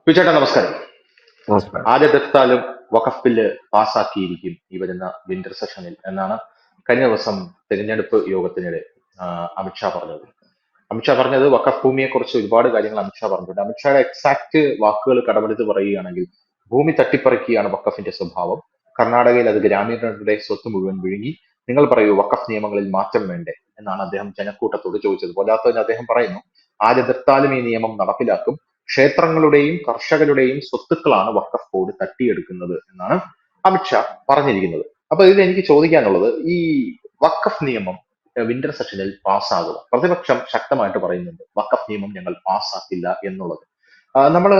ചേട്ടാ നമസ്കാരം. നമസ്കാരം. ആദ്യത്തെത്താലും വഖഫ് ബില്ല് പാസ്സാക്കിയിരിക്കും ഈ വരുന്ന വിന്റർ സെഷനിൽ എന്നാണ് കഴിഞ്ഞ ദിവസം തെരഞ്ഞെടുപ്പ് യോഗത്തിനിടെ അമിത്ഷാ പറഞ്ഞത്. അമിത്ഷാ പറഞ്ഞത് വഖഫ് ഭൂമിയെ കുറിച്ച് ഒരുപാട് കാര്യങ്ങൾ അമിത്ഷാ പറഞ്ഞിട്ടുണ്ട്. അമിത്ഷായുടെ എക്സാക്ട് വാക്കുകൾ കടമെടുത്ത് പറയുകയാണെങ്കിൽ, ഭൂമി തട്ടിപ്പറിക്കുകയാണ് വഖഫിന്റെ സ്വഭാവം. കർണാടകയിൽ അത് ഗ്രാമീണരുടെ സ്വത്ത് മുഴുവൻ വിഴുങ്ങി. നിങ്ങൾ പറയൂ, വഖഫ് നിയമങ്ങളിൽ മാറ്റം വേണ്ടേ എന്നാണ് അദ്ദേഹം ജനക്കൂട്ടത്തോട് ചോദിച്ചത്. പോരാത്തതിന് അദ്ദേഹം പറയുന്നു, ആരെതിർത്താലും ഈ നിയമം നടപ്പിലാക്കും. ക്ഷേത്രങ്ങളുടെയും കർഷകരുടെയും സ്വത്തുക്കളാണ് വഖഫ് ബോർഡ് തട്ടിയെടുക്കുന്നത് എന്നാണ് അമിത്ഷാ പറഞ്ഞിരിക്കുന്നത്. അപ്പൊ ഇതിൽ എനിക്ക് ചോദിക്കാനുള്ളത്, ഈ വഖഫ് നിയമം വിന്റർ സെഷനിൽ പാസ്സാകുക, പ്രതിപക്ഷം ശക്തമായിട്ട് പറയുന്നുണ്ട് വഖഫ് നിയമം ഞങ്ങൾ പാസ്സാക്കില്ല എന്നുള്ളത്. നമ്മള്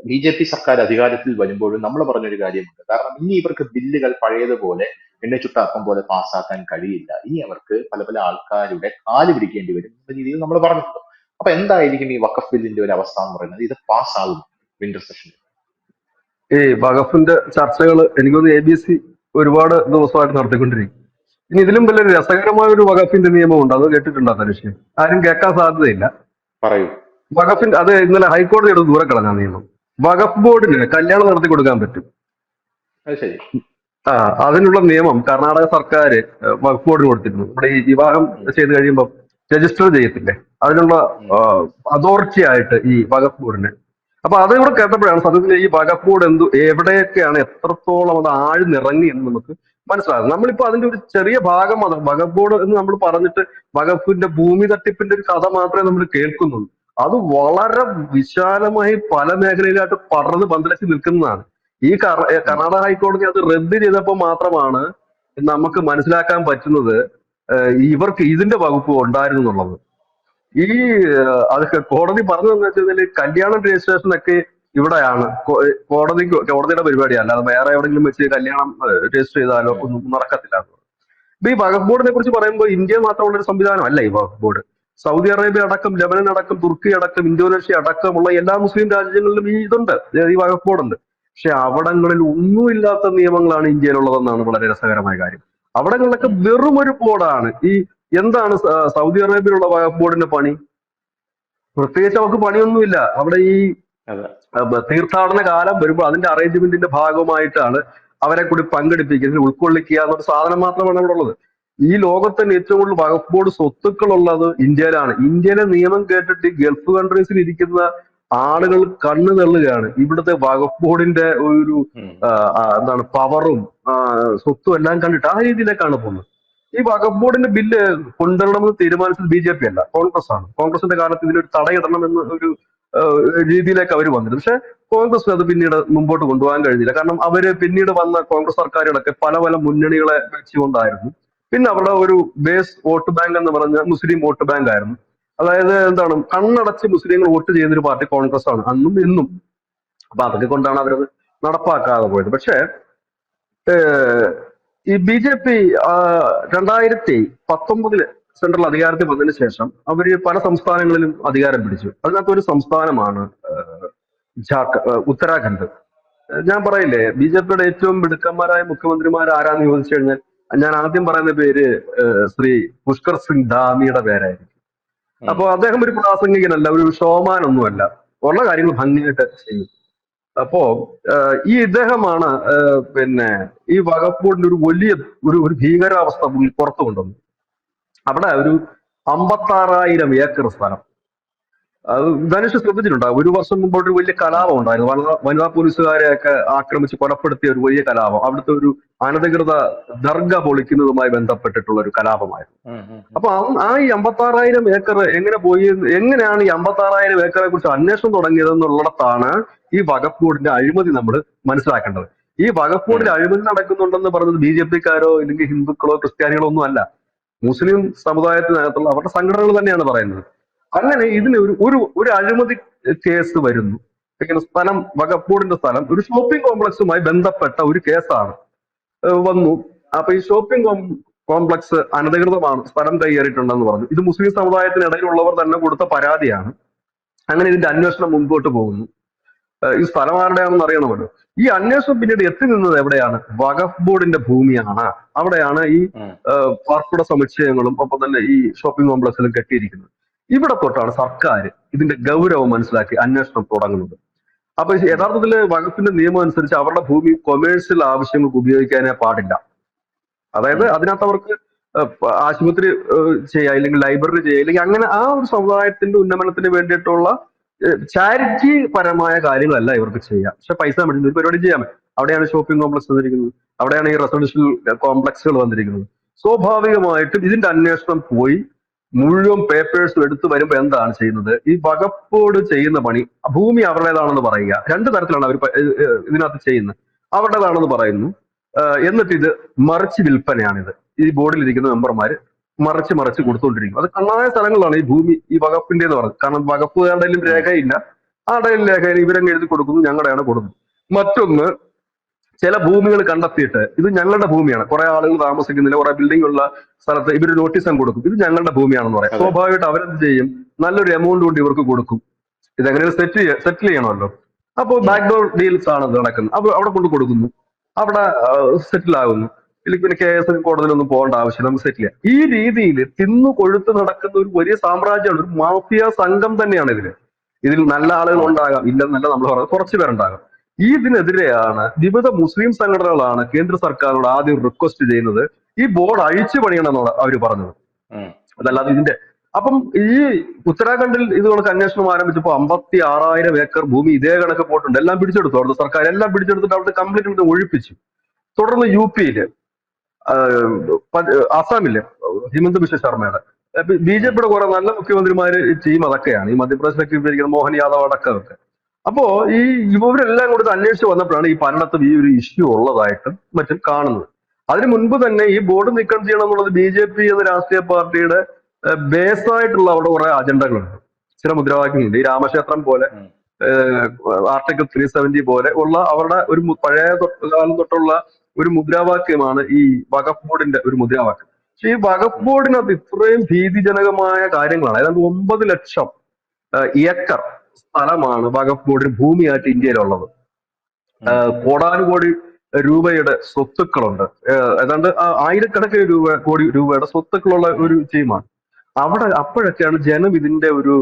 ബി.ജെ.പി സർക്കാർ അധികാരത്തിൽ വരുമ്പോഴും നമ്മൾ പറഞ്ഞൊരു കാര്യമുണ്ട്. കാരണം ഇനി ഇവർക്ക് ബില്ലുകൾ പഴയതുപോലെ എണ്ണച്ചുട്ട അപ്പം പോലെ പാസ്സാക്കാൻ കഴിയില്ല. ഇനി അവർക്ക് പല പല ആൾക്കാരുടെ കാല് പിടിക്കേണ്ടി വരും എന്ന രീതിയിൽ നമ്മൾ പറഞ്ഞിട്ടുണ്ട്. അപ്പൊ എന്തായിരിക്കും ഈ വഖഫ് ബില്ലിന്റെ ഒരു അവസ്ഥ എന്ന് പറയുന്നത്? ഇത് പാസ്സാകും വിന്റർ സെഷനിൽ? ഈ വഖഫിന്റെ ചർച്ചകൾ എനിക്കൊന്ന് ABC ഒരുപാട് ദിവസമായിട്ട് നടത്തിക്കൊണ്ടിരിക്കും. ഇനി ഇതിലും വലിയൊരു രസകരമായ ഒരു വഖഫിന്റെ നിയമമുണ്ട്. അത് കേട്ടിട്ടുണ്ടോ തനുഷ്? ആരും കേൾക്കാൻ സാധ്യതയില്ല. പറയൂ. വഖഫിന്റെ അത് ഇന്നലെ ഹൈക്കോടതി എടുത്ത് ദൂരെ കളഞ്ഞ നിയമം. വഖഫ് ബോർഡിന് കല്യാണം നടത്തി കൊടുക്കാൻ പറ്റും. അത് ശരി. ആ അതിനുള്ള നിയമം കർണാടക സർക്കാർ വഖഫ് ബോർഡിന് കൊടുത്തിരുന്നു. നമ്മുടെ ഈ വിവാഹം ഉം, ചെയ്ത് കഴിയുമ്പോൾ രജിസ്റ്റർ ചെയ്യത്തില്ലേ, അതിനുള്ള ഉം, അതോറിറ്റി ആയിട്ട് ഈ വഖഫ് ബോർഡിന്. അപ്പൊ അത് ഇവിടെ കേട്ടപ്പോഴാണ് സത്യത്തിൽ ഈ വഖഫ് ബോർഡ് എവിടെയൊക്കെയാണ് എത്രത്തോളം അത് ആഴ്ന്നിറങ്ങി എന്ന് നമുക്ക് മനസ്സിലാകും. നമ്മളിപ്പോ അതിന്റെ ഒരു ചെറിയ ഭാഗം മാത്രം വഖഫ് ബോർഡ് എന്ന് നമ്മൾ പറഞ്ഞിട്ട് വഖഫിന്റെ ഭൂമി തട്ടിപ്പിന്റെ ഒരു കഥ മാത്രമേ നമ്മൾ കേൾക്കുന്നുള്ളൂ. അത് വളരെ വിശാലമായി പല മേഖലയിലായിട്ട് പടർന്ന് പന്തലിച്ച് നിൽക്കുന്നതാണ്. ഈ ഉം, കർണാടക ഹൈക്കോടതി അത് റദ്ദ് ചെയ്തപ്പോൾ മാത്രമാണ് നമുക്ക് മനസ്സിലാക്കാൻ പറ്റുന്നത് ഇവർക്ക് ഇതിന്റെ വകുപ്പ് ഉണ്ടായിരുന്നു എന്നുള്ളത്. ഈ അതൊക്കെ കോടതി പറഞ്ഞതെന്ന് വെച്ച് കഴിഞ്ഞാല് കല്യാണം രജിസ്ട്രേഷൻ ഒക്കെ ഇവിടെയാണ്. കോടതിയുടെ പരിപാടിയല്ല, അത് വേറെ എവിടെയെങ്കിലും വെച്ച് കല്യാണം രജിസ്റ്റർ ചെയ്താലോ ഉം, ഒന്നും നടക്കത്തില്ല. ഇപ്പൊ ഈ വഖഫ് ബോർഡിനെ കുറിച്ച് പറയുമ്പോൾ ഇന്ത്യ മാത്രമുള്ള ഒരു സംവിധാനം അല്ല ഈ വഖഫ് ബോർഡ്. സൗദി അറേബ്യ അടക്കം, ലെബനൻ അടക്കം, തുർക്കി അടക്കം, ഇന്തോനേഷ്യ അടക്കമുള്ള എല്ലാ മുസ്ലിം രാജ്യങ്ങളിലും ഈ ഇതുണ്ട്, ഈ വഖഫ് ബോർഡ് ഉണ്ട്. പക്ഷെ അവിടങ്ങളിൽ ഒന്നുമില്ലാത്ത നിയമങ്ങളാണ് ഇന്ത്യയിലുള്ളതെന്നാണ് വളരെ രസകരമായ കാര്യം. അവിടങ്ങളിലൊക്കെ ഉം. വെറും ഒരു ബോർഡാണ്. ഈ എന്താണ് സൗദി അറേബ്യയിലുള്ള വഖഫ് ബോർഡിന്റെ പണി? പ്രത്യേകിച്ച് അവർക്ക് പണിയൊന്നുമില്ല. അവിടെ ഈ അതെ. തീർത്ഥാടന കാലം വരുമ്പോൾ അതിന്റെ അറേഞ്ച്മെന്റിന്റെ ഭാഗമായിട്ടാണ് അവരെ കൂടി പങ്കെടുപ്പിക്കുക, ഉൾക്കൊള്ളിക്കുക എന്നൊരു സാധനം മാത്രമാണ് അവിടെ ഉള്ളത്. ഈ ലോകത്ത് തന്നെ ഏറ്റവും കൂടുതൽ വഖഫ് ബോർഡ് സ്വത്തുക്കൾ ഉള്ളത് ഇന്ത്യയിലാണ്. ഇന്ത്യയിലെ നിയമം കേട്ടിട്ട് ഈ ഗൾഫ് കൺട്രീസിൽ ഇരിക്കുന്ന ആളുകൾ കണ്ണു തള്ളുകയാണ്. ഇവിടുത്തെ വഖഫ് ബോർഡിന്റെ ഒരു ഉം, എന്താണ് പവറും സ്വത്തും എല്ലാം കണ്ടിട്ട് ആ രീതിയിലേക്കാണ് പോകുന്നത്. ഈ വഖഫ് ബോർഡിന്റെ ബില്ല് കൊണ്ടുവരണമെന്ന് തീരുമാനിച്ചത് BJP അല്ല, കോൺഗ്രസ് ആണ്. കോൺഗ്രസിന്റെ കാലത്ത് ഇതിനൊരു തടയിടണമെന്ന് ഒരു രീതിയിലേക്ക് അവർ വന്നത്. പക്ഷെ കോൺഗ്രസ് അത് പിന്നീട് മുമ്പോട്ട് കൊണ്ടുപോകാൻ കഴിഞ്ഞില്ല. കാരണം അവര് പിന്നീട് വന്ന കോൺഗ്രസ് സർക്കാരുകളൊക്കെ പല പല മുന്നണികളെ വെച്ചുകൊണ്ടായിരുന്നു. പിന്നെ അവരുടെ ഒരു ബേസ് വോട്ട് ബാങ്ക് എന്ന് പറഞ്ഞ മുസ്ലിം വോട്ട് ബാങ്ക് ആയിരുന്നു. അതായത് എന്താണ്, കണ്ണടച്ച് മുസ്ലിങ്ങൾ വോട്ട് ചെയ്യുന്നൊരു പാർട്ടി കോൺഗ്രസ് ആണ് അന്നും ഇന്നും. അപ്പൊ അതൊക്കെ കൊണ്ടാണ് അവരത് നടപ്പാക്കാതെ പോയത്. പക്ഷേ ഈ BJP 2019 സെൻട്രൽ അധികാരത്തിൽ വന്നതിന് ശേഷം അവര് പല സംസ്ഥാനങ്ങളിലും അധികാരം പിടിച്ചു. അതിനകത്ത് ഒരു സംസ്ഥാനമാണ് ഉത്തരാഖണ്ഡ്. ഞാൻ പറയില്ലേ, BJPയുടെ ഏറ്റവും മിടുക്കന്മാരായ മുഖ്യമന്ത്രിമാർ ആരാന്ന് ചോദിച്ചു കഴിഞ്ഞാൽ ഞാൻ ആദ്യം പറയുന്ന പേര് ശ്രീ പുഷ്കർ സിംഗ് ധാമിയുടെ പേരായിരിക്കും. ഉം, അപ്പൊ അദ്ദേഹം ഒരു പ്രാസംഗികനല്ല, ഒരു ഷോമാൻ ഒന്നുമല്ല, ഉള്ള കാര്യങ്ങൾ ഭംഗിയായിട്ട് ചെയ്യും. അപ്പോ ഈ ഇദ്ദേഹമാണ് പിന്നെ ഈ വഖഫ് ബോർഡിന്റെ ഒരു വലിയ ഒരു ഭീകരാവസ്ഥ പുറത്തു കൊണ്ടുവന്നു. അവിടെ ഒരു 56,000 ഏക്കർ സ്ഥലം. അത് ധനുഷ് ശ്രദ്ധിച്ചിട്ടുണ്ടോ? ഒരു വർഷം മുമ്പോട്ട് ഒരു വലിയ ഉം, കലാപം ഉണ്ടായിരുന്നു. വനിതാ പോലീസുകാരെയൊക്കെ ആക്രമിച്ച് കൊലപ്പെടുത്തിയ ഒരു വലിയ കലാപം, അവിടുത്തെ ഒരു അനധികൃത ദർഗ പൊളിക്കുന്നതുമായി ബന്ധപ്പെട്ടിട്ടുള്ള ഒരു കലാപമായിരുന്നു. ഉം, ഉം, ഉം. അപ്പൊ ഈ 56,000 ഏക്കർ എങ്ങനെ പോയി, എങ്ങനെയാണ് ഈ 56,000 ഏക്കറെ കുറിച്ച് അന്വേഷണം തുടങ്ങിയതെന്നുള്ളിടത്താണ് ഈ വഖഫ് ബോർഡിന്റെ അഴിമതി നമ്മൾ മനസ്സിലാക്കേണ്ടത്. ഈ വഖഫ് ഉം. ബോർഡിൽ അഴിമതി നടക്കുന്നുണ്ടെന്ന് പറഞ്ഞത് BJPക്കാരോ അല്ലെങ്കിൽ ഹിന്ദുക്കളോ ക്രിസ്ത്യാനികളോ ഒന്നും അല്ല, മുസ്ലിം സമുദായത്തിനകത്തുള്ള അവരുടെ സംഘടനകൾ തന്നെയാണ് പറയുന്നത്. അങ്ങനെ ഉം. ഇതിന് ഒരു അഴിമതി കേസ് വരുന്നു. ഇങ്ങനെ സ്ഥലം, വഖഫ് ബോർഡിന്റെ സ്ഥലം ഒരു ഷോപ്പിംഗ് കോംപ്ലക്സുമായി ബന്ധപ്പെട്ട ഒരു കേസാണ് വന്നു. അപ്പൊ ഈ ഷോപ്പിംഗ് കോംപ്ലക്സ് അനധികൃതമാണ്, സ്ഥലം കൈയേറിയിട്ടുണ്ടെന്ന് പറഞ്ഞു. ഇത് മുസ്ലിം സമുദായത്തിനിടയിലുള്ളവർ തന്നെ കൊടുത്ത പരാതിയാണ്. അങ്ങനെ ഇതിന്റെ അന്വേഷണം മുൻപോട്ട് പോകുന്നു. ഈ സ്ഥലം ആരുടെയാണെന്ന് അറിയണമല്ലോ. ഈ അന്വേഷണം പിന്നീട് എത്തി നിന്നത് എവിടെയാണ്? വഖഫ് ബോർഡിന്റെ ഭൂമിയാണ്. അവിടെയാണ് ഈ ഉം. പാർപ്പിട സമുച്ചയങ്ങളും ഒപ്പം തന്നെ ഈ ഷോപ്പിംഗ് കോംപ്ലക്സിലും കെട്ടിയിരിക്കുന്നത്. ഇവിടെ തൊട്ടാണ് സർക്കാർ ഇതിന്റെ ഗൗരവം മനസ്സിലാക്കി അന്വേഷണം തുടങ്ങുന്നത്. അപ്പൊ ഉം, യഥാർത്ഥത്തില് വകുപ്പിന്റെ നിയമം അനുസരിച്ച് അവരുടെ ഭൂമി കൊമേഴ്സ്യൽ ആവശ്യങ്ങൾക്ക് ഉപയോഗിക്കാനേ പാടില്ല. അതായത് ഉം, അതിനകത്ത് അവർക്ക് ആശുപത്രി ചെയ്യുക, ഇല്ലെങ്കിൽ ലൈബ്രറി ചെയ്യുക, ഇല്ലെങ്കിൽ അങ്ങനെ ആ ഒരു സമുദായത്തിന്റെ ഉന്നമനത്തിന് വേണ്ടിയിട്ടുള്ള ചാരിറ്റി പരമായ കാര്യങ്ങളല്ല ഇവർക്ക് ചെയ്യാം. പക്ഷെ പൈസ മേടിക്കുന്ന ഒരു പരിപാടി ചെയ്യാൻ പറ്റും. അവിടെയാണ് ഷോപ്പിംഗ് കോംപ്ലക്സ് വന്നിരിക്കുന്നത്, അവിടെയാണ് ഈ റെസിഡൻഷ്യൽ കോംപ്ലക്സുകൾ വന്നിരിക്കുന്നത്. സ്വാഭാവികമായിട്ടും ഇതിന്റെ അന്വേഷണം പോയി മുഴുവൻ പേപ്പേഴ്സും എടുത്തു വരുമ്പോൾ എന്താണ് ചെയ്യുന്നത്? ഈ വകുപ്പോട് ചെയ്യുന്ന പണി, ഭൂമി അവരുടേതാണെന്ന് പറയുക. രണ്ട് തരത്തിലാണ് അവർ ഇതിനകത്ത് ചെയ്യുന്നത്. അവരുടേതാണെന്ന് പറയുന്നു, എന്നിട്ട് ഇത് മറിച്ച് വിൽപ്പനയാണിത്. ഈ ബോർഡിൽ ഇരിക്കുന്ന മെമ്പർമാര് മറിച്ച് മറിച്ച് ഉം, കൊടുത്തുകൊണ്ടിരിക്കും. അത് കണ്ണായ സ്ഥലങ്ങളാണ് ഈ ഭൂമി ഈ വകുപ്പിന്റെ എന്ന് പറയുന്നത്. കാരണം വകുപ്പുകാരുടെ ഉം, രേഖയില്ല, ആരുടെയും രേഖയിൽ ഇവരങ്ങ് എഴുതി കൊടുക്കുന്നു, ഞങ്ങളുടെയാണ് കൊടുക്കുന്നത്. മറ്റൊന്ന്, ചില ഭൂമികൾ കണ്ടെത്തിയിട്ട് ഇത് ഞങ്ങളുടെ ഭൂമിയാണ്, കുറെ ആളുകൾ താമസിക്കുന്നില്ല, കുറെ ബിൽഡിംഗ് ഉള്ള സ്ഥലത്ത് ഇവർ നോട്ടീസ് അങ്ങ് കൊടുക്കും, ഇത് ഞങ്ങളുടെ ഭൂമിയാണെന്ന് പറയാം. അതെ. സ്വാഭാവികമായിട്ട് അവരെന്ത് ചെയ്യും? നല്ലൊരു എമൗണ്ട് കൊണ്ട് ഇവർക്ക് കൊടുക്കും. ഇതെങ്ങനെ സെറ്റിൽ ചെയ്യണമല്ലോ. അപ്പോൾ ഉം, ബാക്ക്ഡോർ ഡീൽസ് ആണ് ഇത് നടക്കുന്നത്. അപ്പൊ അവിടെ കൊണ്ട് കൊടുക്കുന്നു, അവിടെ സെറ്റിൽ ആകുന്നു. ഇല്ലെങ്കിൽ പിന്നെ കേസ് കോടതിയിലൊന്നും പോകേണ്ട ആവശ്യം, നമുക്ക് സെറ്റിൽ ചെയ്യാം. ഈ രീതിയിൽ തിന്നു കൊഴുത്ത് നടക്കുന്ന ഒരു വലിയ സാമ്രാജ്യമാണ്, ഒരു മാഫിയ സംഘം തന്നെയാണ് ഇതില്. ഇതിൽ നല്ല ആളുകൾ ആ, ഉണ്ടാകാം, ഇല്ലെന്നല്ല നമ്മൾ പറയുന്നത്, കുറച്ച് പേരുണ്ടാകാം. ഇതിനെതിരെയാണ് വിവിധ മുസ്ലിം സംഘടനകളാണ് കേന്ദ്ര സർക്കാരോട് ആദ്യം റിക്വസ്റ്റ് ചെയ്യുന്നത്, ഈ ബോർഡ് അഴിച്ചു പണിയണമെന്നാണ് അവർ പറഞ്ഞത്. ഉം, അതല്ലാതെ ഇതിന്റെ അപ്പം ഈ ഉത്തരാഖണ്ഡിൽ ഇത് കണക്ക് അന്വേഷണം ആരംഭിച്ചപ്പോ 56,000 ഏക്കർ ഭൂമി ഇതേ കണക്ക് പോയിട്ടുണ്ട്. എല്ലാം പിടിച്ചെടുത്തു, അവിടുത്തെ സർക്കാർ എല്ലാം പിടിച്ചെടുത്തിട്ട് അവിടുത്തെ കംപ്ലീറ്റ് ഒഴിപ്പിച്ചു. തുടർന്ന് യുപിയില്, ആസാമില് ഹിമന്ത് ബിശ്വ ശർമ്മയുടെ, ബി ജെ ഉം, പിയുടെ കുറെ നല്ല മുഖ്യമന്ത്രിമാര് ടീം അതൊക്കെയാണ്, ഈ മധ്യപ്രദേശിലൊക്കെ ഇരിക്കുന്ന മോഹൻ യാദവ് അടക്കമൊക്കെ. അപ്പോ ഈ ഇവരെല്ലാം കൂടി ഇത് അന്വേഷിച്ച് വന്നപ്പോഴാണ് ഈ പലയിടത്തും ഈ ഒരു ഇഷ്യൂ ഉള്ളതായിട്ടും മറ്റും കാണുന്നത്. അതിനു മുൻപ് തന്നെ ഈ ബോർഡ് നീക്കം ചെയ്യണം എന്നുള്ളത് ബി ജെ പി എന്ന രാഷ്ട്രീയ പാർട്ടിയുടെ ബേസ് ആയിട്ടുള്ള അവിടെ കുറെ അജണ്ടകളുണ്ട്, ചില മുദ്രാവാക്യങ്ങളുണ്ട്. ഈ രാമക്ഷേത്രം പോലെ, ഉം, ആർട്ടിക്കിൾ 370 പോലെ ഉള്ള അവരുടെ ഒരു പഴയ കാലം തൊട്ടുള്ള ഒരു മുദ്രാവാക്യമാണ് ഈ വഖഫ് ബോർഡിന്റെ ഒരു മുദ്രാവാക്യം. പക്ഷെ ഈ വഖഫ് ഉം, ബോർഡിനകത്ത് ഇത്രയും ഭീതിജനകമായ കാര്യങ്ങളാണ്. ഏതാണ്ട് 9 ലക്ഷം ഏക്കർ സ്ഥലമാണ് വഖഫ് ബോർഡിന് ഭൂമിയായിട്ട് ഇന്ത്യയിലുള്ളത്. ഉം, കോടാനുകോടി രൂപയുടെ സ്വത്തുക്കളുണ്ട്. ഏതാണ്ട് ആയിരക്കണക്കിന് കോടി രൂപയുടെ സ്വത്തുക്കളുള്ള ഉം, ഒരു ടീമാണ്. അവിടെ അപ്പോഴൊക്കെയാണ് ജനം ഇതിന്റെ ഒരു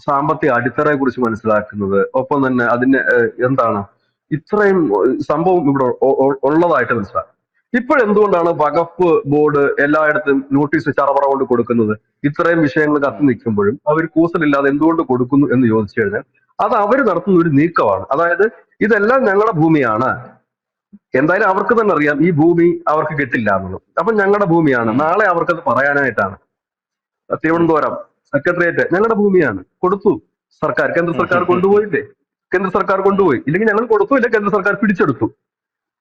സാമ്പത്തിക അടിത്തറയെ കുറിച്ച് മനസ്സിലാക്കുന്നത്. ഒപ്പം തന്നെ അതിന് എന്താണ് ഇത്രയും സംഭവം ഇവിടെ ഉള്ളതായിട്ട് മനസ്സിലാക്കും. ഇപ്പോഴെന്തുകൊണ്ടാണ് വഖഫ് ബോർഡ് എല്ലായിടത്തും നോട്ടീസ് ചറപറ കൊണ്ട് കൊടുക്കുന്നത്? ഇത്രയും വിഷയങ്ങൾ കത്തി ഉം, നിൽക്കുമ്പോഴും അവർ കൂസലില്ലാതെ എന്തുകൊണ്ട് കൊടുക്കുന്നു എന്ന് ചോദിച്ചു കഴിഞ്ഞാൽ, അത് അവർ നടത്തുന്ന ഒരു നീക്കമാണ്. അതായത് ഇതെല്ലാം ഞങ്ങളുടെ ഭൂമിയാണ്, എന്തായാലും അവർക്ക് തന്നെ അറിയാം ഈ ഭൂമി അവർക്ക് കിട്ടില്ല എന്നുള്ളത്, അപ്പൊ ഞങ്ങളുടെ ഭൂമിയാണ്, ഉം, നാളെ അവർക്കത് പറയാനായിട്ടാണ്. ഉം, തിരുവനന്തപുരം സെക്രട്ടേറിയറ്റ് ഞങ്ങളുടെ ഭൂമിയാണ്, കൊടുത്തു സർക്കാർ, കേന്ദ്ര ഉം, സർക്കാർ ഉം, കൊണ്ടുപോയില്ലേ? കേന്ദ്ര സർക്കാർ ഉം, കൊണ്ടുപോയി, ഇല്ലെങ്കിൽ ഞങ്ങൾ കൊടുത്തു, ഇല്ല കേന്ദ്ര സർക്കാർ പിടിച്ചെടുത്തു.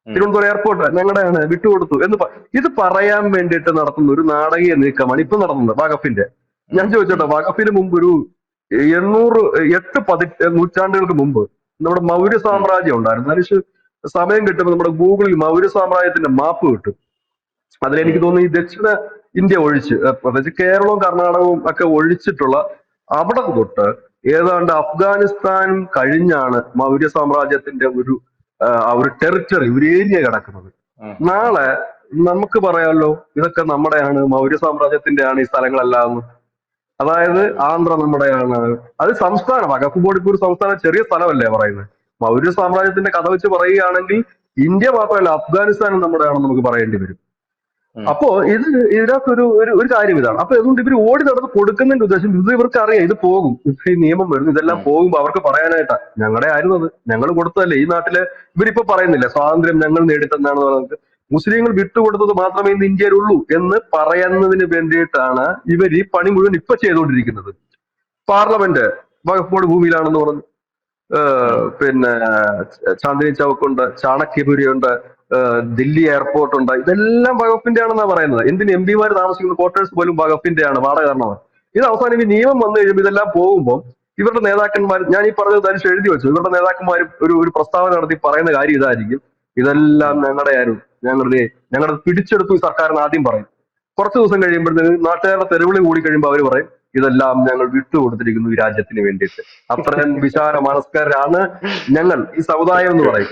ഉം, തിരുവനന്തപുരം എയർപോർട്ട് ഞങ്ങളുടെയാണ്, വിട്ടുകൊടുത്തു എന്ന് ഇത് പറയാൻ വേണ്ടിയിട്ട് നടത്തുന്ന ഒരു നാടകീയ നീക്കമാണ് ഇപ്പൊ നടന്നത് വഖഫിന്റെ. ഞാൻ ഉം, ഉം, ചോദിച്ചോട്ടെ, വഖഫിന് മുമ്പ് ഒരു 8 നൂറ്റാണ്ടുകൾക്ക് മുമ്പ് നമ്മുടെ മൗര്യ ഉം, സാമ്രാജ്യം ഉണ്ടായിരുന്നു. മനുഷ്യ സമയം കിട്ടുമ്പോൾ നമ്മുടെ ഗൂഗിളിൽ മൗര്യ സാമ്രാജ്യത്തിന്റെ മാപ്പ് കിട്ടും. അതിലെനിക്ക് ഉം, തോന്നുന്നു ഈ ദക്ഷിണ ഇന്ത്യ ഒഴിച്ച്, പ്രത്യേകിച്ച് കേരളവും കർണാടകവും ഒക്കെ ഒഴിച്ചിട്ടുള്ള അവിടെ തൊട്ട് ഏതാണ്ട് അഫ്ഗാനിസ്ഥാനും കഴിഞ്ഞാണ് മൗര്യ സാമ്രാജ്യത്തിന്റെ ആ ഒരു ടെറിറ്ററി, ഒരു ഏരിയ കിടക്കുന്നത്. ഉം, ഉം, നാളെ നമുക്ക് പറയാമല്ലോ ഇതൊക്കെ നമ്മുടെയാണ്, മൗര്യ സാമ്രാജ്യത്തിന്റെയാണ് ഈ സ്ഥലങ്ങളെല്ലാം. അതായത് ഉം, ആന്ധ്ര നമ്മുടെയാണ്, അത് സംസ്ഥാനം. വഖഫ് ബോർഡ് ഇപ്പോൾ ഒരു സംസ്ഥാനം, ചെറിയ സ്ഥലമല്ലേ പറയുന്നത്. മൗര്യ സാമ്രാജ്യത്തിന്റെ കഥ വെച്ച് പറയുകയാണെങ്കിൽ ഇന്ത്യ മാത്രമല്ല അഫ്ഗാനിസ്ഥാനും നമ്മുടെയാണെന്ന് നമുക്ക് പറയേണ്ടി വരും. ഉം, അപ്പോ ഇതിനകത്തൊരു ഒരു കാര്യം ഇതാണ്. അപ്പൊ അതുകൊണ്ട് ഇവർ ഓടി നടന്ന് കൊടുക്കുന്നതിന്റെ ഉദ്ദേശം, ഇത് ഇവർക്ക് അറിയാം ഇത് പോകും, ഈ നിയമം വരുന്നു, ഇതെല്ലാം ഉം, പോകുമ്പോ അവർക്ക് പറയാനായിട്ടാ ഞങ്ങളുടെ ആയിരുന്നു അത്, ഞങ്ങൾ കൊടുത്തതല്ലേ. ഈ നാട്ടില് ഇവരിപ്പോ പറയുന്നില്ല സ്വാതന്ത്ര്യം ഞങ്ങൾ നേടിത്തന്നാണെന്ന് പറയുന്നത്, മുസ്ലിങ്ങൾ വിട്ടുകൊടുത്തത് മാത്രമേ ഇന്ന് ഇന്ത്യയിലുള്ളൂ എന്ന് പറയുന്നതിന് വേണ്ടിയിട്ടാണ് ഇവർ ഈ പണി മുഴുവൻ ഇപ്പൊ ചെയ്തുകൊണ്ടിരിക്കുന്നത്. പാർലമെന്റ് വഖഫ് ബോർഡ് ഭൂമിയിലാണെന്ന് പറഞ്ഞു. ഉം, പിന്നെ ചാന്ദിനി ചൗക്ക് ഉണ്ട്, ചാണക്യപുരി ഉണ്ട്, ദില്ലി എയർപോർട്ട് ഉണ്ട്, ഇതെല്ലാം വകുപ്പിന്റെ ആണെന്നാ പറയുന്നത്. എന്തിന് എം പിമാർ താമസിക്കുന്ന ക്വാർട്ടേഴ്സ് പോലും വകുപ്പിന്റെ ആണ്, വാടക കാരണമാണ്. ഇത് അവസാനം ഈ നിയമം വന്നു കഴിയുമ്പോൾ ഇതെല്ലാം പോകുമ്പോൾ ഇവരുടെ നേതാക്കന്മാർ, ഞാൻ ഈ പറഞ്ഞത് ധനുഷ് എഴുതി വെച്ചു, ഇവരുടെ നേതാക്കന്മാർ ഒരു പ്രസ്താവന നടത്തി പറയുന്ന കാര്യം ഇതായിരിക്കും: ഇതെല്ലാം ഉം. ഞങ്ങളുടെ ആയിരുന്നു, ഞങ്ങളുടെ പിടിച്ചെടുത്തു ഈ സർക്കാരിന് ആദ്യം പറയും. കുറച്ച് ദിവസം കഴിയുമ്പോഴത്തേക്ക് നാട്ടുകാരുടെ തെരുവിളി കൂടി കഴിയുമ്പോൾ അവർ പറയും ഇതെല്ലാം ഞങ്ങൾ വിട്ടുകൊടുത്തിരിക്കുന്നു ഈ രാജ്യത്തിന് വേണ്ടിയിട്ട്. അത്രയും വിശാല മനസ്കരാണ് ഞങ്ങൾ, ഈ സമുദായം എന്ന് പറയും.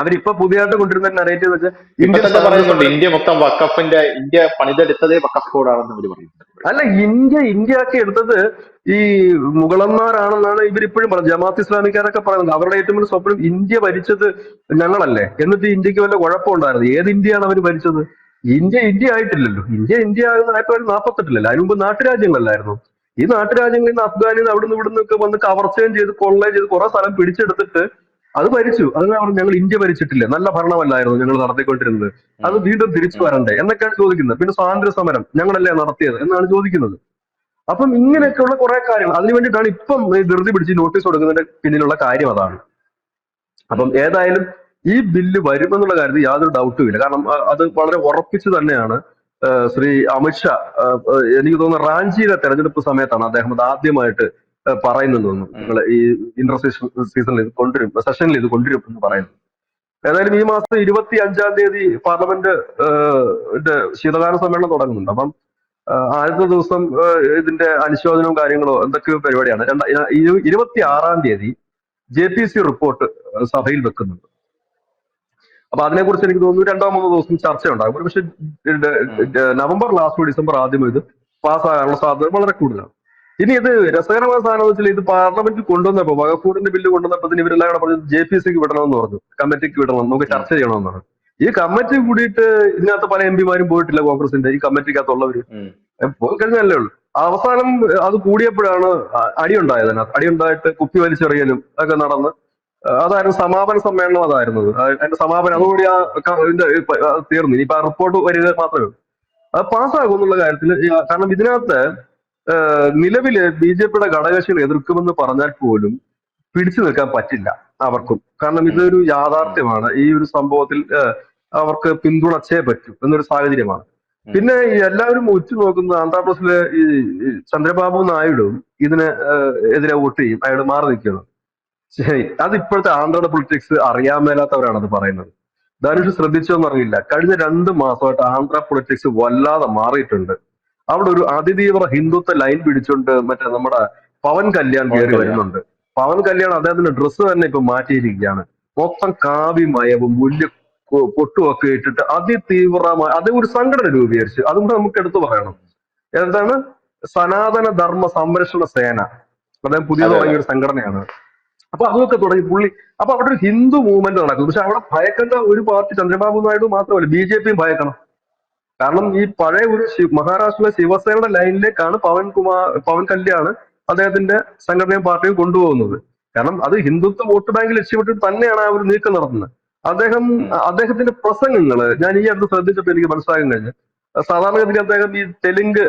അവരിപ്പൊ പുതിയതായിട്ട് കൊണ്ടിരുന്ന നരേറ്റീവ് വെച്ച് ഇപ്പൊ ഇന്ത്യൻ തന്നെ സ്വാതന്ത്ര്യ പറയുന്നുണ്ട് സമരം. ഇന്ത്യ മൊത്തം വക്കഫിന്റെ, ഇന്ത്യ പണിതെടുത്തതേ വക്കഫ് ബോർഡാണെന്ന് അവർ പറയുന്നു. അല്ല, ഇന്ത്യയൊക്കെ എടുത്തത് ഈ മുഗളന്മാരാണെന്നാണ് ഇവരിപ്പോഴും പറയുന്നത്. ജമാഅത്ത് ഇസ്ലാമിക്കാരൊക്കെ പറയുന്നത് അവരുടെ ഏറ്റവും വലിയ സ്വപ്നം ഇന്ത്യ ഭരിച്ചത് ഞങ്ങളല്ലേ, എന്നിട്ട് ഇന്ത്യക്ക് വല്ല കുഴപ്പമുണ്ടായിരുന്നു. ഏത് ഇന്ത്യയാണ് അവർ ഭരിച്ചത്? ഇന്ത്യ ആയിട്ടില്ലല്ലോ. ഇന്ത്യ ആകുന്ന 1948 അതിന് മുമ്പ് നാട്ടുരാജ്യങ്ങളല്ലായിരുന്നു. ഈ നാട്ടുരാജ്യങ്ങളിൽ നിന്ന് അഫ്ഗാനിൽ നിന്ന് അവിടുന്ന് ഇവിടുന്ന് ഒക്കെ വന്ന് കവർച്ചയും ചെയ്ത് കൊള്ളയും ചെയ്ത് കുറെ സ്ഥലം പിടിച്ചെടുത്തിട്ട് അത് ഭരിച്ചു. അതിനാ പറഞ്ഞു ഞങ്ങൾ ഇന്ത്യ ഭരിച്ചിട്ടില്ല, നല്ല ഭരണമല്ലായിരുന്നു ഞങ്ങൾ നടത്തിക്കൊണ്ടിരുന്നത്, അത് ഉം. വീണ്ടും തിരിച്ചു ഉം. വരണ്ടേ എന്നൊക്കെയാണ് ചോദിക്കുന്നത്. പിന്നെ സ്വാതന്ത്ര്യ സമരം ഞങ്ങളല്ലേ നടത്തിയത് എന്നാണ് ചോദിക്കുന്നത്. അപ്പം ഉം. ഇങ്ങനെയൊക്കെയുള്ള കുറെ കാര്യങ്ങൾ അതിന് വേണ്ടിയിട്ടാണ് ഇപ്പം ഈ ധൃതി പിടിച്ച് നോട്ടീസ് കൊടുക്കുന്നതിന്റെ പിന്നിലുള്ള കാര്യം അതാണ്. ഉം. അപ്പം ഏതായാലും ഈ ബില്ല് വരുമെന്നുള്ള കാര്യത്തിൽ യാതൊരു ഡൗട്ടും ഇല്ല. കാരണം അത് വളരെ ഉറപ്പിച്ച് തന്നെയാണ് ശ്രീ അമിത്ഷാ, എനിക്ക് തോന്നുന്നു റാഞ്ചിയിലെ തെരഞ്ഞെടുപ്പ് സമയത്താണ് അദ്ദേഹം അത് ആദ്യമായിട്ട് പറയുന്നത് തോന്നുന്നു. ഉം. നിങ്ങൾ ഈ ഇന്റർ സീസണിൽ ഇത് കൊണ്ടുവരും, സെഷനിൽ ഇത് കൊണ്ടുവരും എന്ന് ഉം. പറയുന്നത്. ഏതായാലും ഈ മാസം 25-ാം തീയതി പാർലമെന്റ് ശീതകാല സമ്മേളനം തുടങ്ങുന്നുണ്ട്. അപ്പം ആദ്യത്തെ ദിവസം ഇതിന്റെ അനുശോചനവും കാര്യങ്ങളോ എന്തൊക്കെയോ പരിപാടിയാണ്. 26-ാം തീയതി JPC റിപ്പോർട്ട് സഭയിൽ വെക്കുന്നുണ്ട്. അപ്പൊ അതിനെക്കുറിച്ച് എനിക്ക് തോന്നുന്നു 2-3 ദിവസം ചർച്ചയുണ്ടാകും. ഒരു പക്ഷെ ഉം. നവംബർ ലാസ്റ്റോ ഡിസംബർ ആദ്യമോ ഇത് പാസ്സാകാനുള്ള സാധ്യത വളരെ കൂടുതലാണ്. ഇനി ഇത് രസകരമായ സാധനം എന്ന് വെച്ചാൽ ഇത് പാർലമെന്റിൽ കൊണ്ടുവന്നപ്പോ, വകഫൂഡിന്റെ ബില്ല് കൊണ്ടുവന്നപ്പോ ഇവരെല്ലാം കൂടെ പറഞ്ഞത് JPC-ക്ക് വിടണമെന്ന് പറഞ്ഞു, കമ്മിറ്റിക്ക് വിടണം, നമുക്ക് ഉം. ചർച്ച ചെയ്യണമെന്ന് പറഞ്ഞു. ഈ കമ്മിറ്റി കൂടിയിട്ട് ഇതിനകത്ത് പല എംപിമാരും പോയിട്ടില്ല, കോൺഗ്രസിന്റെ ഈ കമ്മിറ്റിക്കകത്തുള്ളവര് ഉം. പോയി കഴിഞ്ഞല്ലേ ഉള്ളൂ. അവസാനം അത് കൂടിയപ്പോഴാണ് അടിയുണ്ടായത്. അതിനകത്ത് അടിയുണ്ടായിട്ട് കുപ്പി വലിച്ചെറിയലും ഒക്കെ നടന്ന് അതായിരുന്നു സമാപന സമ്മേളനം. അതായിരുന്നു അതിന്റെ സമാപനം. ഉം. അതോടുകൂടി ഇതിന്റെ തീർന്നു. ഇനിയിപ്പോ ആ റിപ്പോർട്ട് വരിക മാത്രമേ ഉള്ളൂ. അത് പാസ്സാകും എന്നുള്ള കാര്യത്തിൽ. കാരണം ഇതിനകത്ത് നിലവില് BJP-യുടെ ഘടകകക്ഷികൾ എതിർക്കുമെന്ന് പറഞ്ഞാൽ പോലും പിടിച്ചു നിൽക്കാൻ പറ്റില്ല അവർക്കും. കാരണം ഉം. ഇതൊരു ഉം. യാഥാർത്ഥ്യമാണ്. ഈ ഒരു സംഭവത്തിൽ അവർക്ക് പിന്തുണച്ചേ പറ്റൂ എന്നൊരു സാഹചര്യമാണ്. ഉം. പിന്നെ ഈ എല്ലാവരും ഉറ്റുനോക്കുന്നത് ആന്ധ്രാപ്രദേശിലെ ഈ ചന്ദ്രബാബു നായിഡു ഇതിന് എതിരെ വോട്ട് ചെയ്യും, അയാൾ മാറി നിൽക്കുന്നു. ശരി, അത് ഇപ്പോഴത്തെ ആന്ധ്രയുടെ പൊളിറ്റിക്സ് അറിയാൻ മേലാത്തവരാണ് അത് പറയുന്നത്. ഉം. ധനുഷ് ശ്രദ്ധിച്ചോന്ന് അറിയില്ല, കഴിഞ്ഞ 2 മാസമായിട്ട് ആന്ധ്ര പൊളിറ്റിക്സ് വല്ലാതെ മാറിയിട്ടുണ്ട്. അവിടെ ഒരു അതിതീവ്ര ഹിന്ദുത്വ ലൈൻ പിടിച്ചോണ്ട് മറ്റേ നമ്മുടെ പവൻ കല്യാൺ പവൻ കയറി കല്യാൺ. വരുന്നുണ്ട്. പവൻ കല്യാൺ അദ്ദേഹത്തിന്റെ ഡ്രസ്സ് തന്നെ ഇപ്പൊ മാറ്റിയിരിക്കുകയാണ്. മൊത്തം കാവ്യമയവും വലിയ പൊട്ടുമൊക്കെ ഇട്ടിട്ട് അതിതീവ്രമായ അതേ ഒരു സംഘടന രൂപീകരിച്ച്, അതും കൂടെ നമുക്ക് എടുത്തു പറയണം. എന്താണ്? സനാതന ധർമ്മ സംരക്ഷണ സേന. അദ്ദേഹം പുതിയ അതെ, അതെ. തുടങ്ങിയ ഒരു സംഘടനയാണ്. അപ്പൊ അതൊക്കെ തുടങ്ങി പുള്ളി. അപ്പൊ അവിടെ ഒരു ഹിന്ദു മൂവ്മെന്റ് നടക്കുന്നു. പക്ഷെ അവിടെ ഭയക്കേണ്ട ഒരു പാർട്ടി ചന്ദ്രബാബു നായിഡു മാത്രമല്ല, BJP-യും ഭയക്കണം. കാരണം ഈ പഴയ ഒരു മഹാരാഷ്ട്രയിലെ ശിവസേനയുടെ ലൈനിലേക്കാണ് പവൻ കല്യാണ് അദ്ദേഹത്തിന്റെ സംഘടനയും പാർട്ടിയും കൊണ്ടുപോകുന്നത്. കാരണം അത് ഹിന്ദുത്വ വോട്ട് ബാങ്ക് ലക്ഷ്യമിട്ടിട്ട് തന്നെയാണ് ആ ഒരു നീക്കം നടത്തുന്നത്. അദ്ദേഹം ഉം. അദ്ദേഹത്തിന്റെ പ്രസംഗങ്ങള് ഞാൻ ഈ അടുത്ത് ശ്രദ്ധിച്ചപ്പോൾ എനിക്ക് മനസ്സിലാക്കാൻ കഴിഞ്ഞു. സാധാരണഗതിയിൽ അദ്ദേഹം ഈ തെലുങ്ക്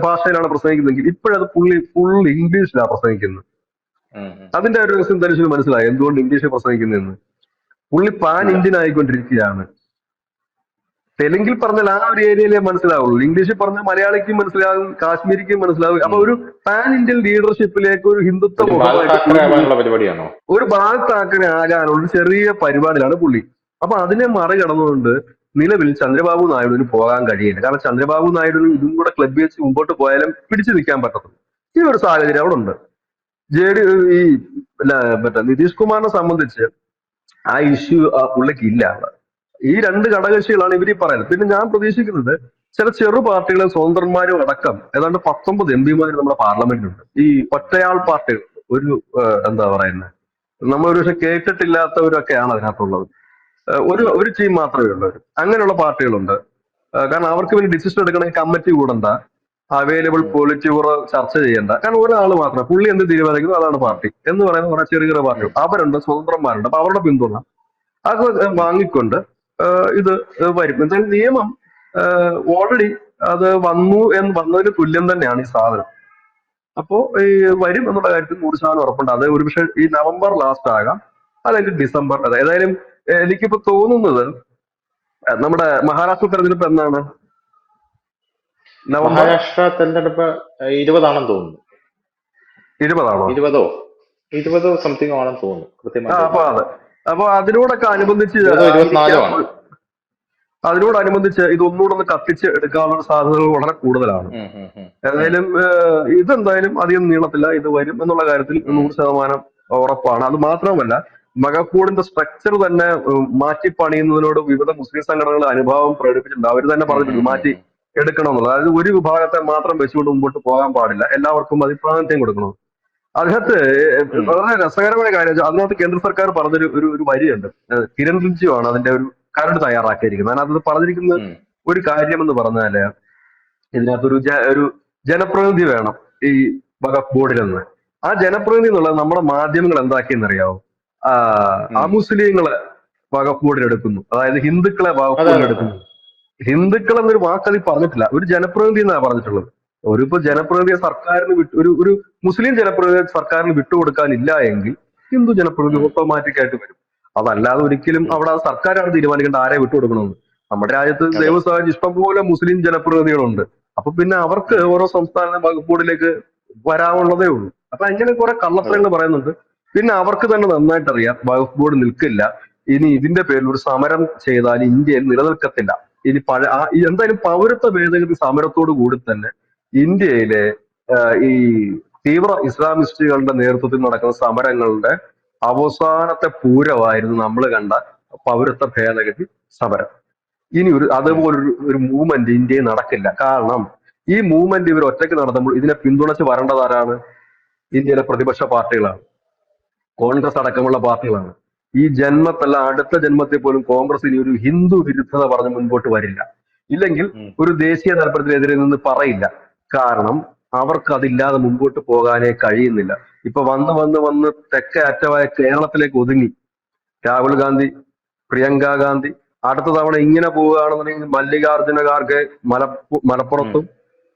ഭാഷയിലാണ് പ്രസംഗിക്കുന്നതെങ്കിൽ ഇപ്പോഴത് പുള്ളി ഫുൾ ഇംഗ്ലീഷിലാണ് പ്രസംഗിക്കുന്നത്. ഉം. ഉം. അതിന്റെ ഒരു രസം ധനുഷിന് മനസ്സിലായി എന്തുകൊണ്ട് ഇംഗ്ലീഷിൽ പ്രസംഗിക്കുന്നതെന്ന്. പുള്ളി പാൻ ഇല്ല. ഇന്ത്യൻ ആയിക്കൊണ്ടിരിക്കുകയാണ്. തെലുങ്കിൽ പറഞ്ഞാൽ ആ ഒരു ഏരിയയിലേ മനസ്സിലാവുള്ളൂ, ഇംഗ്ലീഷിൽ പറഞ്ഞാൽ മലയാളിക്കും മനസ്സിലാകും, കാശ്മീരിക്കും മനസ്സിലാകും. അപ്പൊ ഉം. ഒരു പാൻ ഇന്ത്യൻ ലീഡർഷിപ്പിലേക്ക് ഒരു ഹിന്ദുത്വ ഒരു ബാൽ മുഖമായിട്ട് താക്കറെ പുള്ളി ആവാനുള്ള പരിപാടിയാണോ? ഒരു ബാൽ ആകാനുള്ള ഒരു ചെറിയ പരിപാടിയിലാണ് പുള്ളി. അപ്പൊ അതിനെ മറികടന്നുകൊണ്ട് നിലവിൽ ചന്ദ്രബാബു നായിഡുവിന് പോകാൻ കഴിയില്ല. കാരണം ചന്ദ്രബാബു നായിഡുവിന് ഇതും കൂടെ ക്ലബ് വെച്ച് മുമ്പോട്ട് പോയാലും പിടിച്ചു നിൽക്കാൻ പറ്റത്തുള്ളൂ. ഈ ഒരു സാഹചര്യം അവിടെ ഉണ്ട്. JD ഈ മറ്റേ നിതീഷ് കുമാറിനെ സംബന്ധിച്ച് ആ ഇഷ്യൂ ആ പുള്ളിക്ക് ഇല്ല അവിടെ. ഈ 2 ഘടകകക്ഷികളാണ് ഇവർ ഈ പറയുന്നത്. പിന്നെ ഞാൻ പ്രതീക്ഷിക്കുന്നത് ചില ചെറു പാർട്ടികളും സ്വതന്ത്രന്മാരും അടക്കം ഏതാണ്ട് 19 MPമാർ നമ്മുടെ പാർലമെന്റിലുണ്ട്. ഈ ഒറ്റയാൾ പാർട്ടികൾ, ഒരു എന്താ പറയുന്നത്, നമ്മൾ ഒരു പക്ഷെ കേട്ടിട്ടില്ലാത്തവരൊക്കെയാണ് അതിനകത്തുള്ളത്. ഒരു ടീം മാത്രമേ ഉള്ളൂ. അങ്ങനെയുള്ള പാർട്ടികളുണ്ട്. കാരണം അവർക്ക് പിന്നെ ഡിസിഷൻ എടുക്കണമെങ്കിൽ കമ്മിറ്റി കൂടണ്ട, അവൈലബിൾ ഉം. പോളിറ്റി ബ്യൂറോ ചർച്ച ചെയ്യേണ്ട. കാരണം ഒരാൾ മാത്രം പുള്ളി എന്ത് തീരുമാനിക്കുന്നു അതാണ് ഉം. പാർട്ടി എന്ന് പറയുന്ന കുറെ ചെറിയ ചെറിയ പാർട്ടികൾ ഉം. അവരുണ്ട്, സ്വതന്ത്രന്മാരുണ്ട്. അപ്പൊ അവരുടെ പിന്തുണ അത് ഉം. വാങ്ങിക്കൊണ്ട് ഇത് വരും. എന്തായാലും നിയമം ഓൾറെഡി അത് വന്നതിന് തുല്യം തന്നെയാണ് ഈ സാധനം. അപ്പോ ഈ വരും എന്നുള്ള കാര്യത്തിൽ 100% ഉറപ്പുണ്ട്. അത് ഒരുപക്ഷെ ഈ നവംബർ ലാസ്റ്റ് ആകാം, അല്ലെങ്കിൽ ഡിസംബർ. ഏതായാലും എനിക്കിപ്പോ തോന്നുന്നത് നമ്മുടെ മഹാരാഷ്ട്ര തെരഞ്ഞെടുപ്പ് എന്നാണ്? നവംബർ മഹാരാഷ്ട്ര തെരഞ്ഞെടുപ്പ് 20 തോന്നുന്നു. 20 20 20 സംതിങ് ആണെന്ന് തോന്നുന്നു, കൃത്യമായിട്ട് അപ്പൊ ഓർമ്മയില്ല. അതെ. അപ്പൊ അതിനോടൊക്കെ അനുബന്ധിച്ച് 20-24 ആയിരിക്കാം. ആണ്. അതിനോടനുബന്ധിച്ച് ഇത് ഒന്നുകൂടെ ഒന്ന് കത്തിച്ച് എടുക്കാനുള്ള സാധ്യതകൾ വളരെ കൂടുതലാണ്. ഉം. ഉം. ഉം. ഉം. ഏതായാലും ഇതെന്തായാലും അധികം നീളത്തില്ല, ഇത് വരും എന്നുള്ള കാര്യത്തിൽ ഉം. 100% ഉറപ്പാണ്. അത് മാത്രമല്ല, മഗഫൂഡിന്റെ സ്ട്രക്ചർ തന്നെ മാറ്റി പണിയുന്നതിനോട് വിവിധ മുസ്ലിം സംഘടനകൾ അനുഭാവം പ്രകടിപ്പിച്ചിട്ടുണ്ട്. അവർ തന്നെ ഉം. ഉം. പറഞ്ഞിട്ടുണ്ട് ഉം. മാറ്റി ഉം. എടുക്കണമെന്നുള്ളത്. അതായത് ഒരു വിഭാഗത്തെ മാത്രം വെച്ചുകൊണ്ട് മുമ്പോട്ട് പോകാൻ പാടില്ല, എല്ലാവർക്കും അതിൽ പ്രാതിനിധ്യം കൊടുക്കണം. അതിനകത്ത് ഉം, വളരെ രസകരമായ കാര്യം വെച്ചാൽ അതിനകത്ത് കേന്ദ്ര സർക്കാർ പറഞ്ഞൊരു ഒരു വരിയുണ്ട്. കിരൺ റിജ്ജു ആണ് അതിന്റെ ഒരു കരട് തയ്യാറാക്കിയിരിക്കുന്നത്. അതിനകത്ത് പറഞ്ഞിരിക്കുന്ന ഉം, ഒരു കാര്യം എന്ന് പറഞ്ഞാല് ഇതിനകത്തൊരു ഒരു ജനപ്രതിനിധി വേണം ഈ വഖഫ് ബോർഡിൽ നിന്ന്. ആ ജനപ്രതിനിധി എന്നുള്ളത് നമ്മുടെ മാധ്യമങ്ങൾ എന്താക്കിയെന്നറിയാവോ? ആ ഉം. അമുസ്ലിങ്ങളെ വഖഫ് ബോർഡിൽ എടുക്കുന്നു, അതായത് ഹിന്ദുക്കളെ വഖഫ് അതെ ബോർഡിൽ അതെ അതെ. എടുക്കുന്നു. ഹിന്ദുക്കൾ എന്നൊരു വാക്ക് അതിൽ പറഞ്ഞിട്ടില്ല, ഒരു ജനപ്രതിനിധി എന്നാണ് പറഞ്ഞിട്ടുള്ളത്. ഒരു ഇപ്പൊ ജനപ്രതിനിധിയെ സർക്കാരിന് ഒരു മുസ്ലിം ജനപ്രതിനിധിയെ സർക്കാരിന് വിട്ടുകൊടുക്കാനില്ല എങ്കിൽ ഹിന്ദു ജനപ്രതിനിധി ഉം, ഓട്ടോമാറ്റിക് ആയിട്ട് വരും. അതല്ലാതെ ഒരിക്കലും ഉം. അവിടെ സർക്കാരാണ് തീരുമാനിക്കേണ്ട ആരെ വിട്ടുകൊടുക്കണമെന്ന്. നമ്മുടെ രാജ്യത്ത് അതെ. ദൈവസാഹചര്യം ഇഷ്ടംപോലെ മുസ്ലിം ജനപ്രതിനിധികളുണ്ട്. അപ്പൊ പിന്നെ അവർക്ക് ഉം, ഓരോ സംസ്ഥാന വകുപ്പ് ബോർഡിലേക്ക് വരാവുന്നതേ ഉള്ളൂ. അപ്പൊ അങ്ങനെ കുറെ അതെ. കള്ളത്തരങ്ങൾ പറയുന്നുണ്ട്. പിന്നെ അവർക്ക് തന്നെ നന്നായിട്ട് അറിയാം വകുപ്പ് ബോർഡ് നിൽക്കില്ല. ഇനി ഇതിന്റെ പേരിൽ ഒരു സമരം ചെയ്താൽ ഇന്ത്യയിൽ നിലനിൽക്കത്തില്ല. ഇനി എന്തായാലും പൗരത്വ ഭേദഗതി സമരത്തോടു കൂടി തന്നെ ഇന്ത്യയിലെ ഈ തീവ്ര ഇസ്ലാമിസ്റ്റുകളുടെ നേതൃത്വത്തിൽ നടക്കുന്ന സമരങ്ങളുടെ അവസാനത്തെ പൂരമായിരുന്നു നമ്മൾ കണ്ട പൗരത്വ ഭേദഗതി സമരം. ഇനി ഉം, അതുപോലൊരു മൂവ്മെന്റ് ഇന്ത്യയിൽ നടക്കില്ല. കാരണം ഈ മൂവ്മെന്റ് ഇവർ ഒറ്റയ്ക്ക് നടത്തുമ്പോൾ ഇതിനെ പിന്തുണച്ച് വരേണ്ടത് ആരാണ്? ഇന്ത്യയിലെ പ്രതിപക്ഷ പാർട്ടികളാണ്, കോൺഗ്രസ് അടക്കമുള്ള പാർട്ടികളാണ്. ഈ ജന്മത്തല്ല, അടുത്ത ജന്മത്തിൽ പോലും കോൺഗ്രസ് ഇനി ഒരു ഹിന്ദു വിരുദ്ധത പറഞ്ഞ് മുൻപോട്ട് വരില്ല. ഇല്ലെങ്കിൽ ഉം, ഒരു ദേശീയ താല്പര്യത്തിനെതിരെ നിന്ന് പറയില്ല. കാരണം അവർക്ക് അതില്ലാതെ മുമ്പോട്ട് പോകാനേ കഴിയുന്നില്ല. ഇപ്പൊ വന്ന് വന്ന് വന്ന് തെക്കേ അറ്റമായ കേരളത്തിലേക്ക് ഒതുങ്ങി രാഹുൽ ഗാന്ധി, പ്രിയങ്ക ഗാന്ധി. അടുത്ത തവണ ഇങ്ങനെ പോവുകയാണെന്നുണ്ടെങ്കിൽ മല്ലികാർജുന ഖാർഗെ ഉം, മലപ്പുറത്തും,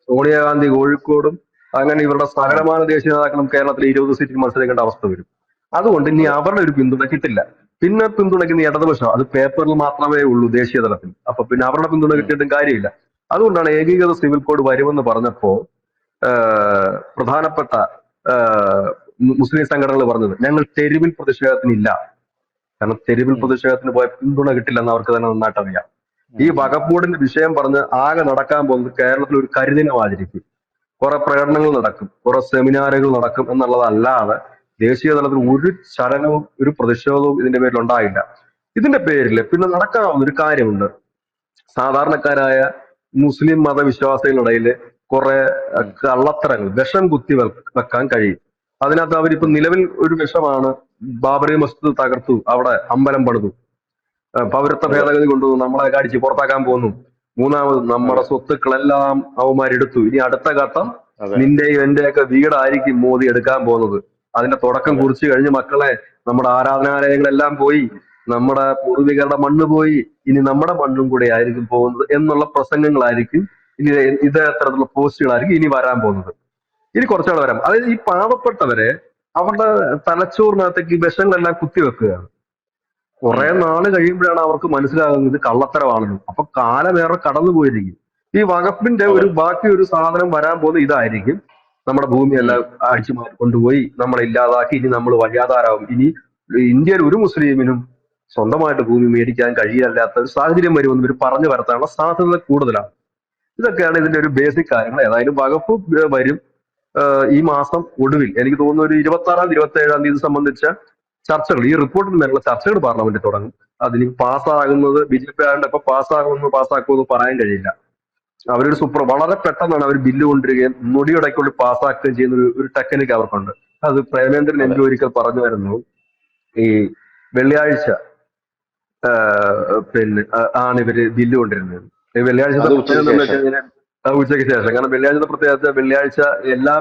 സോണിയാഗാന്ധി കോഴിക്കോടും, അങ്ങനെ ഇവരുടെ ഉം. സകലമാന ദേശീയ നേതാക്കളും കേരളത്തിൽ 20 സീറ്റിൽ മത്സരിക്കേണ്ട അവസ്ഥ വരും. അതുകൊണ്ട് ഇനി അതെ. അവരുടെ ഒരു പിന്തുണ കിട്ടില്ല. പിന്നെ പിന്തുണയ്ക്കുന്ന ഇടതുപക്ഷം, അത് പേപ്പറിൽ മാത്രമേ ഉള്ളൂ ദേശീയ തലത്തിൽ. അപ്പൊ പിന്നെ അവരുടെ പിന്തുണ ഉം, കിട്ടിയിട്ടും കാര്യമില്ല. അതുകൊണ്ടാണ് ഏകീകൃത സിവിൽ കോഡ് വരുമെന്ന് പറഞ്ഞപ്പോ പ്രധാനപ്പെട്ട മുസ്ലിം സംഘടനകൾ പറഞ്ഞത് ഞങ്ങൾ തെരുവിൽ പ്രതിഷേധത്തിനില്ല. കാരണം തെരുവിൽ ഉം, പ്രതിഷേധത്തിന് പോയ പിന്തുണ കിട്ടില്ലെന്ന് അവർക്ക് തന്നെ നന്നായിട്ട് അറിയാം. ഈ ഉം, ഉം. വഖഫ് ബോർഡിന്റെ വിഷയം പറഞ്ഞ് ആകെ നടക്കാൻ പോകുന്നത് കേരളത്തിൽ ഒരു കരിദിനം ആചരിക്കും. കുറെ പ്രകടനങ്ങൾ നടക്കും, കുറെ സെമിനാറുകൾ നടക്കും എന്നുള്ളതല്ലാതെ ദേശീയ തലത്തിൽ ഉം, ഒരു ചലനവും ഒരു പ്രതിഷേധവും ഇതിന്റെ പേരിൽ ഉണ്ടായില്ല. ഇതിന്റെ പേരിൽ പിന്നെ നടക്കാവുന്ന ഒരു കാര്യമുണ്ട്. സാധാരണക്കാരായ മുസ്ലിം മതവിശ്വാസികളുടെ ഇടയിൽ കുറെ ഉം, കള്ളത്തരങ്ങൾ, വിഷം കുത്തി വെക്കാൻ കഴിയും. അതിനകത്ത് അവരിപ്പോ ഉം. നിലവിൽ ഒരു വിഷമാണ് ബാബറി മസ്ജിദ് തകർത്തു, അവിടെ അമ്പലം പണിതു, പൗരത്വ അതെ ഭേദഗതി കൊണ്ടുവന്നു, നമ്മളെ അടിച്ച് പുറത്താക്കാൻ പോന്നു. മൂന്നാമത് നമ്മുടെ അതെ സ്വത്തുക്കളെല്ലാം അവന്മാരെടുത്തു. ഇനി അടുത്ത ഘട്ടം അതെ നിന്റെയും എന്റെയൊക്കെ വീടായിരിക്കും മോദി എടുക്കാൻ പോകുന്നത്. അതിന്റെ തുടക്കം അതെ. കുറിച്ച് കഴിഞ്ഞ് മക്കളെ, നമ്മുടെ ആരാധനാലയങ്ങളെല്ലാം പോയി, നമ്മുടെ പൂർവികരുടെ മണ്ണ് പോയി, ഇനി നമ്മുടെ മണ്ണും കൂടെ ആയിരിക്കും പോകുന്നത് എന്നുള്ള പ്രസംഗങ്ങളായിരിക്കും ഇനി, ഇതരത്തിലുള്ള പോസ്റ്റുകളായിരിക്കും ഇനി വരാൻ പോകുന്നത്. ഇനി കുറച്ചുകൂടെ വരാം. അതായത് ഈ പാവപ്പെട്ടവരെ അവരുടെ തലച്ചോറിനകത്തേക്ക് ഈ വിഷങ്ങളെല്ലാം കുത്തിവെക്കുകയാണ്. കുറെ ഉം, നാള് കഴിയുമ്പോഴാണ് അവർക്ക് മനസ്സിലാകുന്നത് ഇത് കള്ളത്തരമാണെന്ന്. അപ്പൊ കാലമേറെ കടന്നു പോയിരിക്കും. ഈ വകുപ്പിന്റെ അതെ. ഒരു ബാക്കി ഒരു സാധനം വരാൻ പോകുന്നത് ഇതായിരിക്കും. നമ്മുടെ ഉം, ഭൂമിയെല്ലാം അടിച്ചു മാറ്റി കൊണ്ടുപോയി നമ്മളെ ഇല്ലാതാക്കി, ഇനി നമ്മൾ വഴിയാധാരാകും. ഇനി ഇന്ത്യയിൽ ഒരു മുസ്ലിമിനും സ്വന്തമായിട്ട് ഭൂമി മേടിക്കാൻ കഴിയില്ലാത്ത ഒരു സാഹചര്യം വരുമെന്ന് ഇവർ പറഞ്ഞു വരത്താനുള്ള സാധ്യത കൂടുതലാണ്. ഇതൊക്കെയാണ് ഇതിന്റെ ഒരു ബേസിക് കാര്യങ്ങൾ. ഏതായാലും വകുപ്പ് വരും. ഈ മാസം ഒടുവിൽ എനിക്ക് തോന്നുന്നു ഒരു 26-ാം 27-ാം തീയതി സംബന്ധിച്ച ചർച്ചകൾ, ഈ റിപ്പോർട്ടിന് മേലുള്ള ചർച്ചകൾ പാർലമെന്റിൽ തുടങ്ങും. അതിന് പാസ്സാകുന്നത് BJP ആയതുകൊണ്ട് എപ്പോ പാസ്സാക്കുമെന്ന് പറയാൻ കഴിയില്ല. അവരൊരു വളരെ പെട്ടെന്നാണ് അവർ ബില്ല് കൊണ്ടുവരികയും നൊടിയുടയ്ക്കുള്ളിൽ പാസ്സാക്കുകയും ചെയ്യുന്ന ഒരു ടെക്നിക്ക് അവർക്കുണ്ട്. അത് പ്രേമേന്ദ്രൻ അതെ. MP ഒരിക്കൽ പറഞ്ഞു വരുന്നു. ഈ വെള്ളിയാഴ്ച പിന്നെ ആണ് ഇവര് ബില്ല് കൊണ്ടിരുന്നത്. ഈ വെള്ളിയാഴ്ചത്തെ അത് പ്രത്യേകത ഉച്ചയ്ക്ക് എന്താണെന്ന് വെച്ച് ശേഷം. കഴിഞ്ഞാൽ ഉച്ചയ്ക്ക് ശേഷം. കാരണം വെള്ളിയാഴ്ചത്തെ പ്രത്യേകത, വെള്ളിയാഴ്ച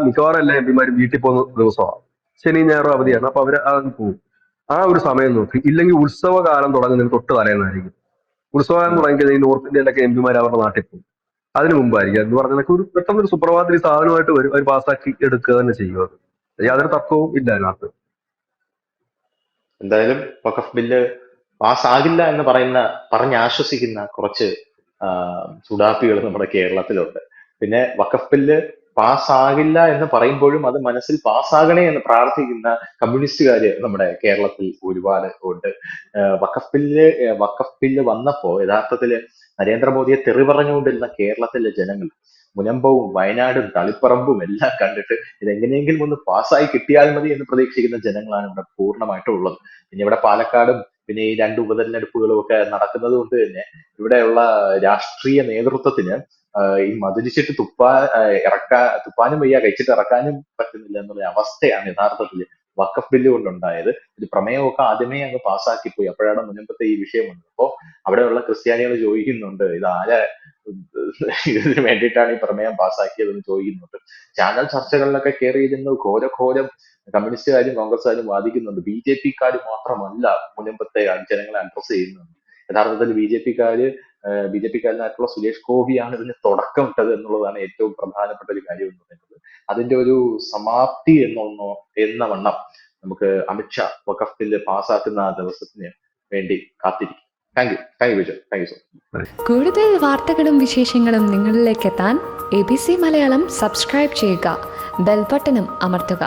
മിക്കവാറും എല്ലാ MP മാരും വീട്ടിൽ പോകുന്ന ദിവസമാണ്. ശനി ഞായറും ഉം, അവധിയാണ്. അപ്പൊ അവര് അത് പോകും. ആ ഒരു സമയം നോക്കി, ഇല്ലെങ്കിൽ ഉത്സവകാലം തുടങ്ങുന്നതിന് തൊട്ട് തലേന്നായിരിക്കും. ഉത്സവകാലം ഉം. തുടങ്ങിക്കഴിഞ്ഞാൽ നോർത്ത് ഇന്ത്യയിലൊക്കെ MP മാർ അവരുടെ നാട്ടിൽ പോകും. അതിന് മുമ്പായിരിക്കും. എന്ന് പറഞ്ഞാൽ ഒരു പെട്ടെന്നൊരു സുപ്രഭാതത്തിൽ ഈ സാധനമായിട്ട് വരും, അവർ പാസ്സാക്കി എടുക്കുക തന്നെ ചെയ്യും. അത് യാതൊരു തർക്കവും ഇല്ല അതിനകത്ത്. എന്തായാലും വഖഫ് ബില്ല് പാസ്സാകില്ല എന്ന് പറഞ്ഞാശ്വസിക്കുന്ന കുറച്ച് സുഡാപ്പികൾ നമ്മുടെ കേരളത്തിലുണ്ട്. പിന്നെ വഖഫ് ബില്ല് പാസ്സാകില്ല എന്ന് പറയുമ്പോഴും അത് മനസ്സിൽ പാസ്സാകണേ എന്ന് പ്രാർത്ഥിക്കുന്ന കമ്മ്യൂണിസ്റ്റുകാര് നമ്മുടെ കേരളത്തിൽ ഒരുപാട് ഉണ്ട്. വഖഫ് ബില്ല് വന്നപ്പോ യഥാർത്ഥത്തില് നരേന്ദ്രമോദിയെ തെറി പറഞ്ഞുകൊണ്ടിരുന്ന കേരളത്തിലെ ജനങ്ങൾ മുനമ്പവും വയനാടും തളിപ്പറമ്പും എല്ലാം കണ്ടിട്ട് ഇതെങ്ങനെയെങ്കിലും ഒന്ന് പാസ്സായി കിട്ടിയാൽ മതി എന്ന് പ്രതീക്ഷിക്കുന്ന ജനങ്ങളാണ് ഇവിടെ പൂർണ്ണമായിട്ടും ഉള്ളത്. പിന്നെ ഇവിടെ പാലക്കാടും പിന്നെ ഈ രണ്ട് ഉപതെരഞ്ഞെടുപ്പുകളും ഒക്കെ നടക്കുന്നത് കൊണ്ട് തന്നെ ഇവിടെയുള്ള രാഷ്ട്രീയ നേതൃത്വത്തിന് ഈ മധുരിച്ചിട്ട് തുപ്പാനും വയ്യ, കഴിച്ചിട്ട് ഇറക്കാനും പറ്റുന്നില്ല എന്നുള്ള അവസ്ഥയാണ് യഥാർത്ഥത്തിൽ വഖഫ് ബില്ല് കൊണ്ടുണ്ടായത്. ഒരു പ്രമേയമൊക്കെ ആദ്യമേ അങ്ങ് പാസ്സാക്കിപ്പോയി. അപ്പോഴാണ് മുൻപത്തെ ഈ വിഷയം വന്നത്. അപ്പോ അവിടെയുള്ള ക്രിസ്ത്യാനികൾ ചോദിക്കുന്നുണ്ട്, ഇത് ആരെ ഇതിന് വേണ്ടിയിട്ടാണ് ഈ പ്രമേയം പാസ്സാക്കിയതെന്ന് ചോദിക്കുന്നുണ്ട്. ചാനൽ ചർച്ചകളിലൊക്കെ കയറി ഇരുന്ന് ഘോരം കമ്മ്യൂണിസ്റ്റുകാരും കോൺഗ്രസ്സുകാരും വാദിക്കുന്നുണ്ട്. BJP-ക്കാർ മാത്രമല്ല മുൻപത്തെ ജനങ്ങളെ അഡ്രസ് ചെയ്യുന്നത്. യഥാർത്ഥത്തിൽ BJP-കാരനായിട്ടുള്ള സുരേഷ് ഗോപിയാണ് ഇതിന് തുടക്കം ഇട്ടത് എന്നുള്ളതാണ് ഏറ്റവും പ്രധാനപ്പെട്ട ഒരു കാര്യം എന്ന് പറയുന്നത്. അതിന്റെ ഒരു സമാപ്തി എന്ന വണ്ണം നമുക്ക് അമിത്ഷാ വഖഫ് ബില്ല് പാസ്സാക്കുന്ന ആ ദിവസത്തിന് വേണ്ടി കാത്തിരിക്കും. Thank you Vijay, thank you so much. കൂടുതൽ വാർത്തകളും വിശേഷങ്ങളും നിങ്ങളിലേക്ക് എത്താൻ ABC മലയാളം സബ്സ്ക്രൈബ് ചെയ്യുക, ബെൽബട്ടനും അമർത്തുക.